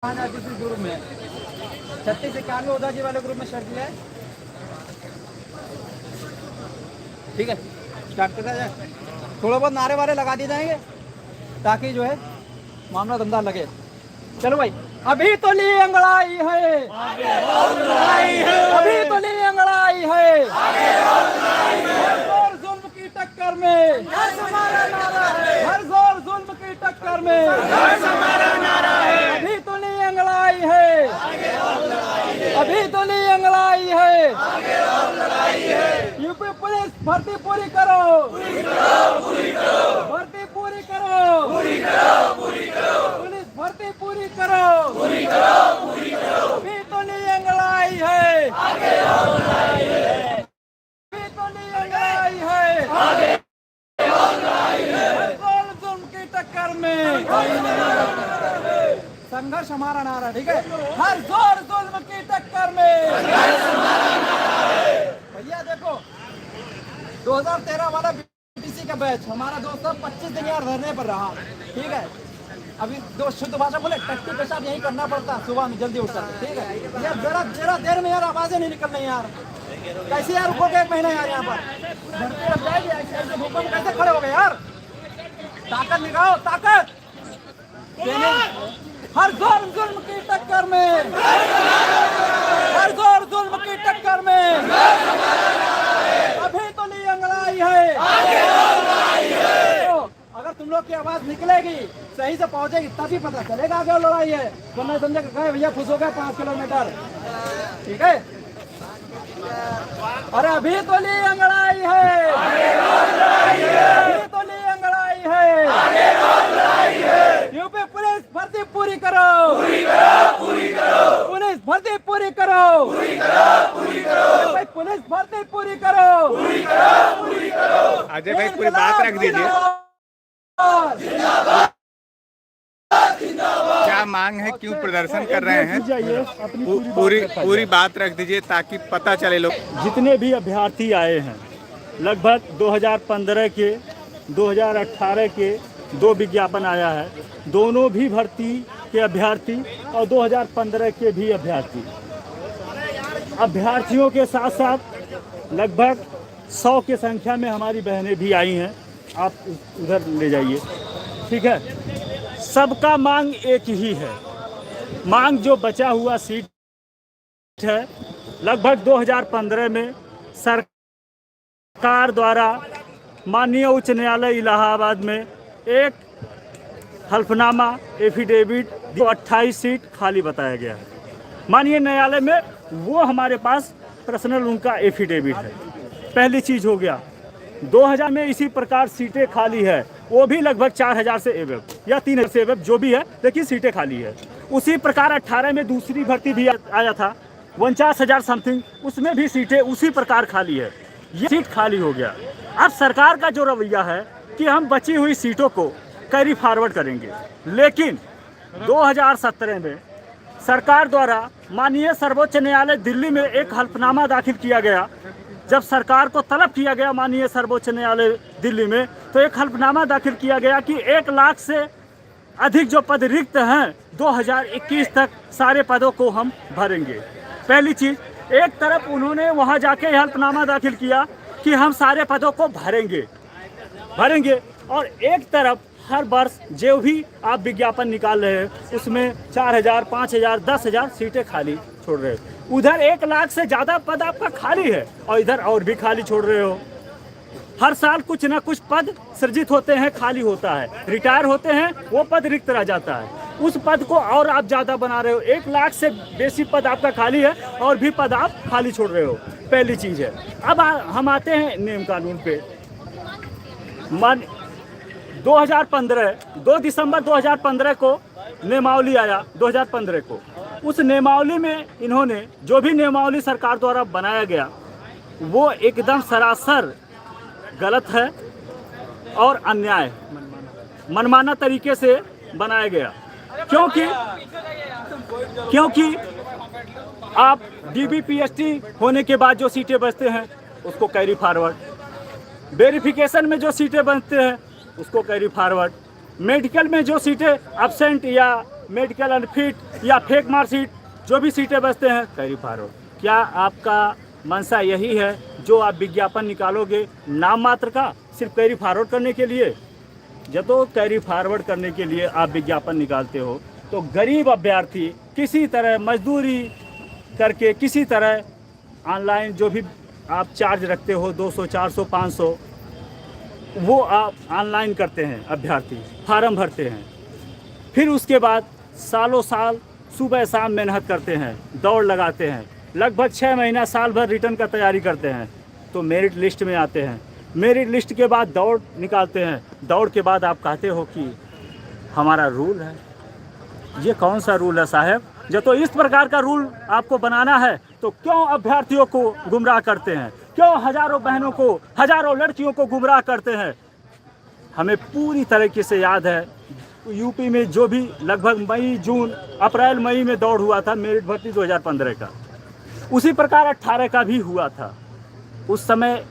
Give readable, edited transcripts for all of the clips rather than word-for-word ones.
Group में 3691 उदा जी वाले ग्रुप में शर्ट है। ठीक है, स्टार्ट करता जाए। थोड़ा बहुत नारे वारे लगा दिए जाएंगे ताकि जो है मामला धंधा लगे। चलो भाई, अभी तो ली अंगड़ाई है, अभी तो ली अंगड़ाई है, हर जोर जुल्म की टक्कर में, हर जोर जुल्म की टक्कर में अभी तो ली अंगड़ाई है, अभी तो ली अंगड़ाई है। यूपी पुलिस भर्ती पूरी करो, भर्ती पूरी करो, पुलिस भर्ती पूरी करो, अभी तो ली अंगड़ाई है, अभी तो ली अंगड़ाई है, जुल्म की टक्कर में संघर्ष हमारा नारा। ठीक है, हर जोर जुल्म की टक्कर में। भैया देखो, 2013 वाला बीटीसी का बैच हमारा दोस्त 25 दिन यार धरने पर रहा। ठीक है, अभी दो शुद्ध भाषा बोले, टट्टी पेशाब यही करना पड़ता सुबह में जल्दी उठकर। ठीक है यार, जरा देर में यार आवाजें नहीं निकल रही यार। कैसे यार रुको 1 महीना यार, यहाँ पर धरती लग जाएगी ऐसे धूप में कैसे खड़े हो गए यार। ताकत निकालो, ताकत। हर जोर जुल्म की टक्कर में, हर जोर जुल्म की टक्कर में अभी तो ली अंगड़ाई है। तो अगर तुम लोग की आवाज निकलेगी, सही से पहुंचेगी, तभी पता चलेगा आगे लड़ाई है। वरना समझे गए भैया खुश हो गए 5 किलोमीटर। ठीक है, अरे अभी तो ली अंगड़ाई है, अभी तो ली अंगड़ाई है। यूपी पुलिस भर्ती पूरी करो, पुलिस भर्ती पूरी करो, भाई पुलिस भर्ती पूरी करो। अजय भाई पूरी बात रख दीजिए, क्या मांग है, क्यों प्रदर्शन कर रहे हैं, पूरी बात रख दीजिए ताकि पता चले लोग। जितने भी अभ्यर्थी आए हैं, लगभग 2015 के 2018 के 2 विज्ञापन आया है, दोनों भी भर्ती के अभ्यर्थी और 2015 के भी अभ्यर्थी। अभ्यर्थियों के साथ साथ लगभग 100 की संख्या में हमारी बहनें भी आई हैं। आप उधर ले जाइए। ठीक है, सबका मांग एक ही है। मांग जो बचा हुआ सीट है, लगभग 2015 में सरकार द्वारा माननीय उच्च न्यायालय इलाहाबाद में एक हल्फनामा एफिडेविट 28 सीट खाली बताया गया है। माननीय न्यायालय में वो हमारे पास पर्सनल उनका एफिडेविट है। पहली चीज़ हो गया। 2000 में इसी प्रकार सीटें खाली है, वो भी लगभग 4000 से एवब या 3000 से एवब जो भी है, लेकिन सीटें खाली है। उसी प्रकार 18 में दूसरी भर्ती भी आया था 49,000 समथिंग, उसमें भी सीटें उसी प्रकार खाली है। ये सीट खाली हो गया। अब सरकार का जो रवैया है कि हम बची हुई सीटों को कैरी फॉरवर्ड करेंगे, लेकिन 2017 में सरकार द्वारा माननीय सर्वोच्च न्यायालय दिल्ली में एक हल्फनामा दाखिल किया गया। जब सरकार को तलब किया गया माननीय सर्वोच्च न्यायालय दिल्ली में, तो एक हल्फनामा दाखिल किया गया कि 1 लाख से अधिक जो पद रिक्त हैं 2021 तक सारे पदों को हम भरेंगे। पहली चीज़, एक तरफ उन्होंने वहां जाके हल्फनामा दाखिल किया कि हम सारे पदों को भरेंगे, और एक तरफ हर वर्ष जो भी आप विज्ञापन निकाल रहे हैं उसमें 4000, 5000, 10,000 सीटें खाली छोड़ रहे हो। उधर 1 लाख से ज़्यादा पद आपका खाली है और इधर और भी खाली छोड़ रहे हो। हर साल कुछ ना कुछ पद सृजित होते हैं, खाली होता है, रिटायर होते हैं, वो पद रिक्त रह जाता है। उस पद को और आप ज़्यादा बना रहे हो। 1 लाख से बेसी पद आपका खाली है और भी पद आप खाली छोड़ रहे हो। पहली चीज़ है। अब हम आते हैं नियम कानून पे। 2 दिसंबर 2015 को नियमावली आया 2015 को। उस नियमावली में इन्होंने जो भी नियमावली सरकार द्वारा बनाया गया वो एकदम सरासर गलत है और अन्याय, मनमाना तरीके से बनाया गया। क्योंकि आप डीबीपीएसटी होने के बाद जो सीटें बचते हैं उसको कैरी फॉरवर्ड, वेरिफिकेशन में जो सीटें बनते हैं उसको कैरी फॉरवर्ड, मेडिकल में जो सीटें एब्सेंट या मेडिकल अनफिट या फेक मार्कशीट जो भी सीटें बचते हैं कैरी फॉरवर्ड। क्या आपका मंशा यही है जो आप विज्ञापन निकालोगे नाम मात्र का सिर्फ कैरी फॉरवर्ड करने के लिए? जब तो कैरी फॉरवर्ड करने के लिए आप विज्ञापन निकालते हो तो गरीब अभ्यर्थी किसी तरह मजदूरी करके किसी तरह ऑनलाइन जो भी आप चार्ज रखते हो 200, 400, 500 वो आप ऑनलाइन करते हैं, अभ्यर्थी फार्म भरते हैं। फिर उसके बाद सालों साल सुबह शाम मेहनत करते हैं, दौड़ लगाते हैं, लगभग 6 महीना साल भर रिटर्न का तैयारी करते हैं, तो मेरिट लिस्ट में आते हैं। मेरिट लिस्ट के बाद दौड़ निकालते हैं, दौड़ के बाद आप कहते हो कि हमारा रूल है। ये कौन सा रूल है साहब? जब तो इस प्रकार का रूल आपको बनाना है तो क्यों अभ्यर्थियों को गुमराह करते हैं? क्यों हजारों बहनों को, हजारों लड़कियों को गुमराह करते हैं? हमें पूरी तरीके से याद है यूपी में जो भी लगभग मई, जून, अप्रैल मई में दौड़ हुआ था मेरिट भर्ती 2015 का, उसी प्रकार 18 का भी हुआ था। उस समय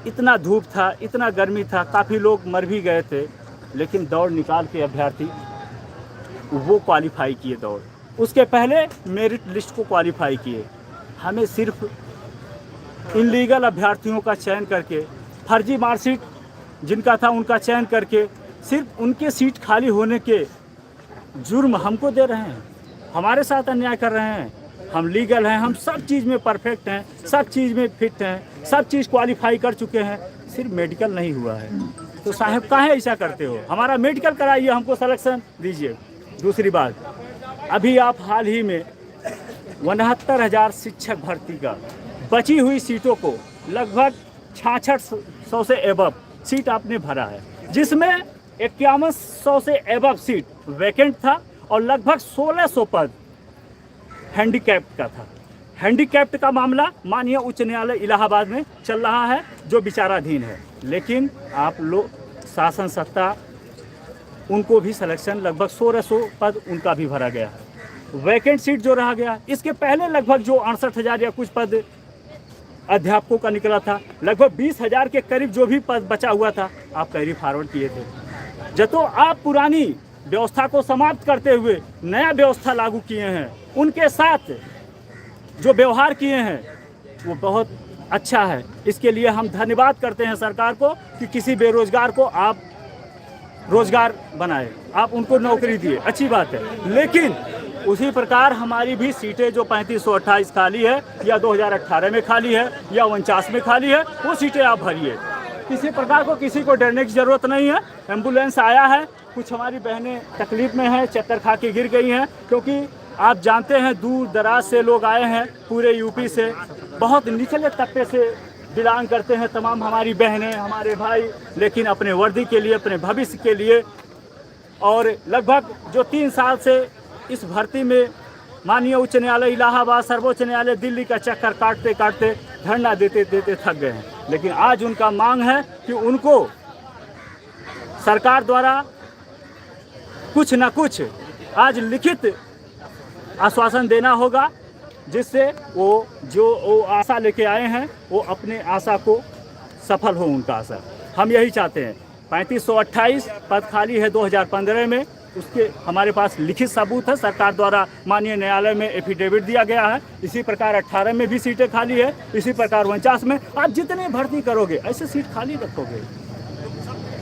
इतना धूप था, इतना गर्मी था, काफ़ी लोग मर भी गए थे, लेकिन दौड़ निकाल के अभ्यर्थी वो क्वालिफाई किए दौड़। उसके पहले मेरिट लिस्ट को क्वालिफाई किए। हमें सिर्फ इनलीगल अभ्यर्थियों का चयन करके, फर्जी मार्कशीट जिनका था उनका चयन करके, सिर्फ उनके सीट खाली होने के जुर्म हमको दे रहे हैं, हमारे साथ अन्याय कर रहे हैं। हम लीगल हैं, हम सब चीज़ में परफेक्ट हैं, सब चीज़ में फिट हैं, सब चीज़ क्वालिफाई कर चुके हैं, सिर्फ मेडिकल नहीं हुआ है। तो साहब काहे ऐसा करते हो? हमारा मेडिकल कराइए, हमको सिलेक्शन दीजिए। दूसरी बात, अभी आप हाल ही में 69,000 शिक्षक भर्ती का बची हुई सीटों को लगभग 6600 से एबव सीट आपने भरा है, जिसमें 5100 से एबव सीट वैकेंट था और लगभग 1600 पद हैंडीकैप्ट का था। हैंडीकैप्ट का मामला माननीय उच्च न्यायालय इलाहाबाद में चल रहा है जो विचाराधीन है, लेकिन आप लोग शासन सत्ता उनको भी सिलेक्शन लगभग 1600 पद उनका भी भरा गया है। वैकेंट सीट जो रहा गया, इसके पहले लगभग जो 68,000 या कुछ पद अध्यापकों का निकला था, लगभग 20,000 के करीब जो भी पद बचा हुआ था आप कैरी फॉरवर्ड किए थे। जब तो आप पुरानी व्यवस्था को समाप्त करते हुए नया व्यवस्था लागू किए हैं, उनके साथ जो व्यवहार किए हैं वो बहुत अच्छा है। इसके लिए हम धन्यवाद करते हैं सरकार को कि किसी बेरोजगार को आप रोजगार बनाए, आप उनको नौकरी दिए, अच्छी बात है। लेकिन उसी प्रकार हमारी भी सीटें जो 3528 खाली है या 2018 में खाली है या 49 में खाली है, वो सीटें आप भरिए। किसी प्रकार को किसी को डरने की ज़रूरत नहीं है। एम्बुलेंस आया है, कुछ हमारी बहनें तकलीफ़ में हैं, चक्कर खा के गिर गई हैं, क्योंकि आप जानते हैं दूर दराज से लोग आए हैं, पूरे यूपी से, बहुत निचले तबके से बिलोंग करते हैं तमाम हमारी बहनें, हमारे भाई, लेकिन अपने वर्दी के लिए, अपने भविष्य के लिए, और लगभग जो 3 साल से इस भर्ती में माननीय उच्च न्यायालय इलाहाबाद, सर्वोच्च न्यायालय दिल्ली का चक्कर काटते काटते धरना देते देते थक गए हैं। लेकिन आज उनका मांग है कि उनको सरकार द्वारा कुछ न कुछ आज लिखित आश्वासन देना होगा, जिससे वो आशा लेके आए हैं वो अपने आशा को सफल हो उनका आशा। हम यही चाहते हैं। 3528 पद खाली है 2015 में, उसके हमारे पास लिखित सबूत है, सरकार द्वारा माननीय न्यायालय में एफिडेविट दिया गया है। इसी प्रकार 18 में भी सीटें खाली है, इसी प्रकार 49 में। आप जितने भर्ती करोगे ऐसे सीट खाली रखोगे।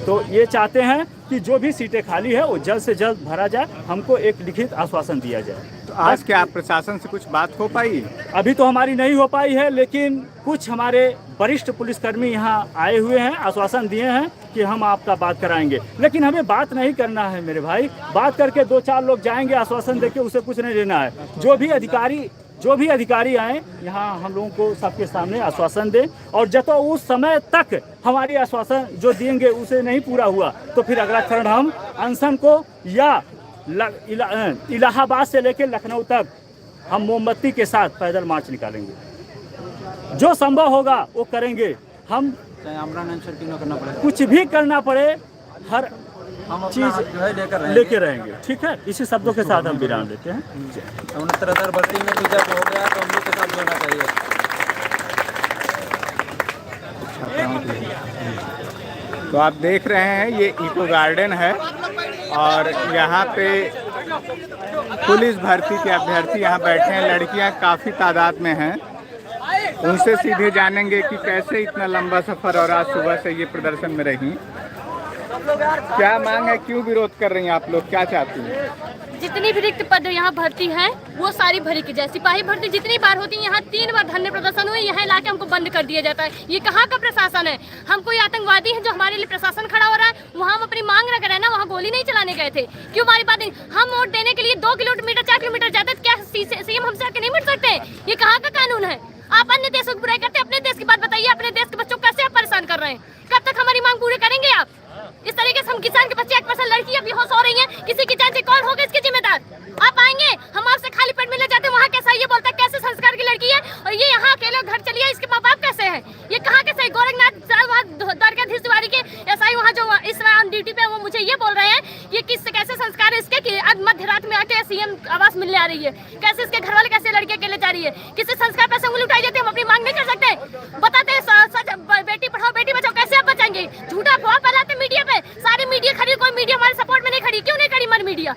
तो ये चाहते हैं कि जो भी सीटें खाली है वो जल्द से जल्द भरा जाए, हमको एक लिखित आश्वासन दिया जाए। तो आज क्या प्रशासन से कुछ बात हो पाई? अभी तो हमारी नहीं हो पाई है, लेकिन कुछ हमारे वरिष्ठ पुलिसकर्मी यहाँ आए हुए हैं, आश्वासन दिए हैं कि हम आपका बात कराएंगे। लेकिन हमें बात नहीं करना है मेरे भाई, बात करके 2-4 लोग जाएंगे, आश्वासन देके उसे कुछ नहीं लेना है। जो भी अधिकारी आए यहाँ हम लोगों को सबके सामने आश्वासन दें, और जब तो उस समय तक हमारी आश्वासन जो देंगे उसे नहीं पूरा हुआ तो फिर अगला चरण हम अनशन को या इलाहाबाद से लेकर लखनऊ तक हम मोमबत्ती के साथ पैदल मार्च निकालेंगे। जो संभव होगा वो करेंगे। हम कुछ भी करना पड़े, हर चीज लेके रहेंगे। ठीक है, इसी शब्दों के साथ हम विराम लेते हैं। 69,000 भर्ती में भी जब हो गया तो हम लोग के साथ होना चाहिए। तो आप देख रहे हैं ये इको गार्डन है और यहाँ पे पुलिस भर्ती के अभ्यर्थी यहाँ बैठे हैं, लड़कियाँ काफ़ी तादाद में हैं। उनसे सीधे जानेंगे कि कैसे इतना लंबा सफ़र और आज सुबह से ये प्रदर्शन में रही, क्या मांग है, क्यों विरोध कर रही हैं आप लोग, क्या चाहती हैं? जितनी भी रिक्त पद यहाँ भर्ती है वो सारी भरी की जाए। सिपाही भर्ती जितनी बार होती है, यहाँ 3 बार धरने प्रदर्शन हुए, यहाँ लाके हमको बंद कर दिया जाता है। ये कहाँ का प्रशासन है? हम कोई आतंकवादी है जो हमारे लिए प्रशासन खड़ा हो रहा है? वहाँ हम अपनी मांग रख रहे हैं ना, वहाँ गोली नहीं चलाने गए थे। क्यों हमारी बात नहीं? हम वोट देने के लिए 2 किलोमीटर 4 किलोमीटर जाते, क्या सीएम हमसे आके नहीं मिल सकते? ये कहाँ का कानून है? आप अन्य देशों की बुराई करते हैं, अपने देश की बात बताइए। अपने देश के बच्चों को कैसे आप परेशान कर रहे हैं? कब तक हमारी मांग पूरी करेंगे आप? इस तरीके से हम किसान के बच्चे 1% लड़की अब बेहोश हो रही हैं, किसी की जान से कौन होगा इसके जिम्मेदार? आप आएंगे, हम आपसे खाली पेट मिलने जाते हैं, वहाँ कैसा ये बोलता है कैसे संस्कार की लड़की है, और ये यहाँ अकेले घर चली है, इसके माँ बाप कैसे हैं? ये कहाँ के सही? गोरखनाथ द्वारकाधीश तिवारी के एसआई वहाँ जो इस ऑन ड्यूटी पे, वो मुझे ये बोल रहे हैं ये किस कैसे संस्कार है इसके कि आज मध्य रात में आके सीएम आवास मिलने आ रही है। कैसे इसके घर वाले, कैसे लड़के अकेले जा रही है? किसी संस्कार पे उंगली उठाई जाती है? हम अपनी मांग नहीं कर सकते? बताते हैं सच, बेटी पढ़ाओ बेटी बचाओ, कैसे आप बचाएंगे? झूठा अफवाह फैलाते मीडिया पे, सारी मीडिया खड़ी, कोई मीडिया हमारे सपोर्ट में नहीं खड़ी। क्यों नहीं खड़ी मन मीडिया?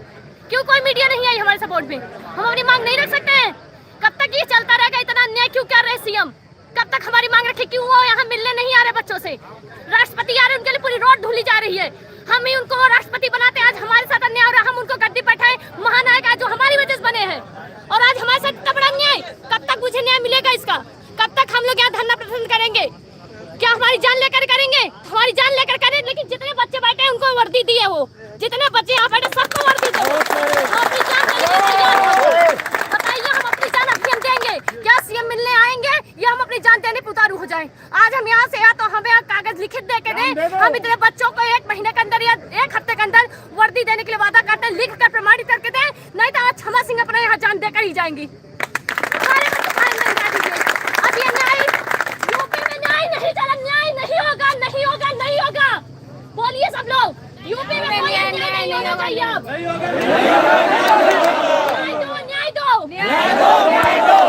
क्यों कोई मीडिया नहीं आई हमारे सपोर्ट में? हम अपनी मांग नहीं रख सकते हैं? कब तक ये चलता रहेगा? इतना अन्याय क्यों कर रहे सीएम? कब तक हमारी मांग रखे? क्यों वो यहाँ मिलने नहीं आ रहे बच्चों से? राष्ट्रपति आ रहे, उनके लिए पूरी रोड धुली जा रही है। हम ही उनको राष्ट्रपति बनाते, आज हमारे साथ अन्याय हो रहा, हम उनको गद्दी बैठाए महानायक आज जो हमारी वजह से बने हैं, और आज हमारे साथ इतना बड़ा अन्याय। कब तक मुझे न्याय मिलेगा इसका? कब तक हम लोग यहाँ धरना प्रदर्शन करेंगे? क्या हमारी जान लेकर करेंगे? हमारी जान लेकर करें, लेकिन जितने बच्चे बैठे हैं उनको वर्दी दी है, वो जितने बच्चे यहाँ बैठे सबको वर्दी दो। अपनी जान देने के तैयार हो। बताइए, हम अपनी जान अभी हम देंगे? क्या सीएम मिलने आएंगे या हम अपनी जान देने पे उतारू हो जाएं? आज हम यहाँ से या तो हमें कागज लिखित दे के दें, हम इतने बच्चों को 1 महीने के अंदर या 1 हफ्ते के अंदर वर्दी देने के लिए वादा करते हैं, लिख कर प्रमाणित करके दें, नहीं तो आज क्षमा सिंह अपने यहाँ जान देकर ही जाएंगी। अब ये न्याय यूपी में न्याय नहीं चला, न्याय नहीं होगा, नहीं होगा, नहीं होगा। बोलिए सब लोग, यूपी में कोई न्याय नहीं होना चाहिए। अब न्याय दो, न्याय दो, न्याय दो,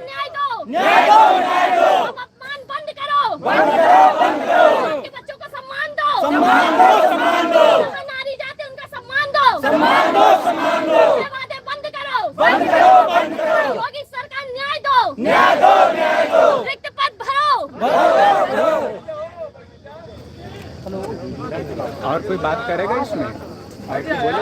न्याय दो, न्याय दो, न्याय दो। अपमान बंद करो, बंद करो, बंद करो। उनके बच्चों को सम्मान दो, सम्मान दो, सम्मान दो। नारी जाति उनका सम्मान दो, सम्मान दो, सम्मान दो। वादे बंद करो, बंद करो, बंद करो। योगी सरकार न्याय दो, न्याय दो, न्याय दो। रिक्त पद भरो, भरो। और कोई बात करेगा इसमें? बोले